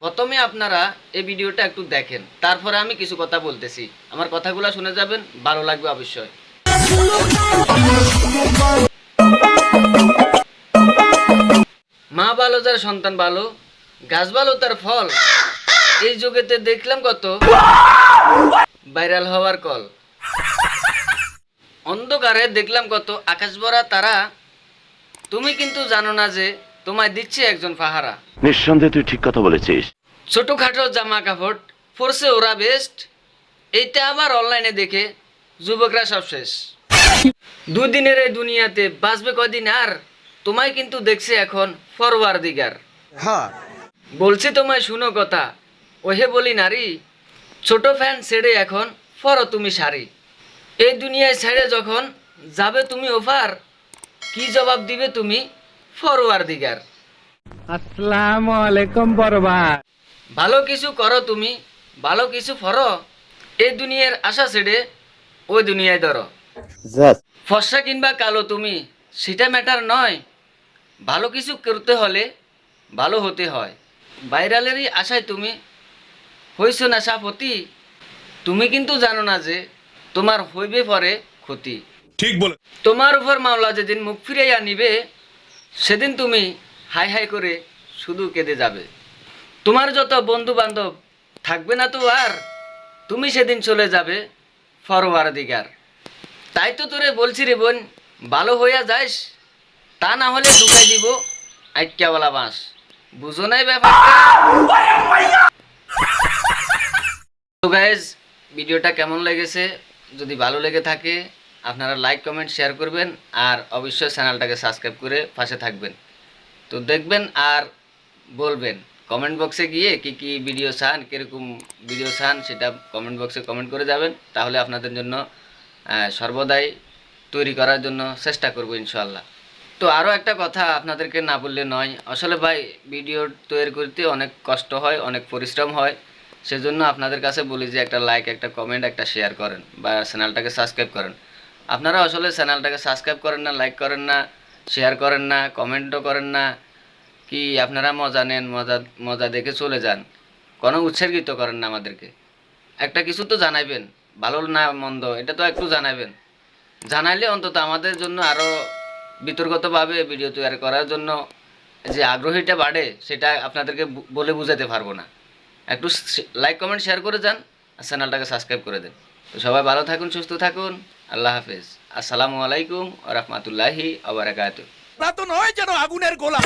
প্রথমে আপনারা এই ভিডিওটা একটু দেখেন, তারপরে আমি কিছু কথা বলতেছি। আমার কথাগুলো শুনে যাবেন, ভালো লাগবে অবশ্যই। মা ভালো যার সন্তান ভালো, গাছ ভালো তার ফল। এই যুগেতে দেখলাম কত ভাইরাল হওয়ার কল, অন্ধকারে দেখলাম কত আকাশ ভরা তারা। তুমি কিন্তু জানো না যে তোমায় দিচ্ছে একজন পাহারা। নিঃসন্দেহে তুই ঠিক কথা বলেছিস। ছোটখাটো জামা কাপড় পরছে ওরা বেস্ট, এইটা আবার অনলাইনে দেখে যুবকরা সব শেষ। দুদিনের এই দুনিয়াতে বাঁচবে কদিন আর, তোমায় কিন্তু দেখছে এখন ফরওয়ার্দিগার। বলছি তোমায় শুনো কথা, ওহে বলি নারী, ছোট ফ্যান ছেড়ে এখন ফরো তুমি শাড়ি। এই দুনিয়ায় ছেড়ে যখন যাবে তুমি ওফার, কি জবাব দিবে তুমি ফরওয়ার্দিগার। আসসালামু আলাইকুম বরবাদ। ভালো কিছু করো তুমি, ভালো কিছু ফরো, এই দুনিয়ার আশা ছেড়ে ওই দুনিয়ায় ধরো। ফর্সা কিংবা কালো তুমি সেটা ম্যাটার নয়, ভালো কিছু করতে হলে ভালো হতে হয়। ভাইরালেরই আশায় তুমি হইছো না সাপতি, তুমি কিন্তু জানো না যে তোমার হইবে পরে ক্ষতি। ঠিক বলে। তোমার উপর মাওলা যেদিন মুখ ফিরাইয়া নিবে, সেদিন তুমি হাই হাই করে শুধু কেঁদে যাবে। তোমার যত বন্ধু বান্ধব থাকবে না তো আর, তুমি সেদিন চলে যাবে ফরওয়ার্দিগার। তাই তো তোরে বলছি রে বোন, ভালো হইয়া যাইস, তা না হলে ঢুকাই দিব আইক্যাওয়ালা বাঁশ। বুঝো নাই ব্যাপারটা? তো গাইজ, ভিডিওটা কেমন লেগেছে? যদি ভালো লেগে থাকে আপনারা লাইক কমেন্ট শেয়ার করবেন, আর অবশ্যই চ্যানেলটাকে সাবস্ক্রাইব করে পাশে থাকবেন। তো দেখবেন আর বলবেন কমেন্ট বক্সে গিয়ে কি কি ভিডিও চান, কীরকম ভিডিও চান সেটা কমেন্ট বক্সে কমেন্ট করে যাবেন। তাহলে আপনাদের জন্য সর্বদাই তৈরি করার জন্য চেষ্টা করব ইনশাআল্লাহ। তো আরও একটা কথা আপনাদেরকে না বললে নয়, আসলে ভাই ভিডিও তৈরি করতে অনেক কষ্ট হয়, অনেক পরিশ্রম হয়। সেজন্য আপনাদের কাছে বলি যে একটা লাইক, একটা কমেন্ট, একটা শেয়ার করেন বা চ্যানেলটাকে সাবস্ক্রাইব করেন। আপনারা আসলে চ্যানেলটাকে সাবস্ক্রাইব করেন না, লাইক করেন না, শেয়ার করেন না, কমেন্টও করেন না, কি আপনারা মজা নেন, মজা দেখে চলে যান, কোনো উৎসর্গিত করেন না আমাদেরকে। একটা কিছু তো জানাইবেন, ভালো না মন্দ এটা তো একটু জানাবেন। জানাইলে অন্তত আমাদের জন্য আরও বিতর্কতভাবে ভিডিও তৈরি করার জন্য যে আগ্রহীটা বাড়ে, সেটা আপনাদেরকে বলে বুঝাতে পারবো না। একটু লাইক কমেন্ট শেয়ার করে যান, আর চ্যানেলটাকে সাবস্ক্রাইব করে দেন। তো সবাই ভালো থাকুন, সুস্থ থাকুন, আল্লাহ হাফেজ। আসসালামু আলাইকুম ওয়া রাহমাতুল্লাহি ওয়া বারাকাতুহু। তো নয় যেন আগুনের গোলা।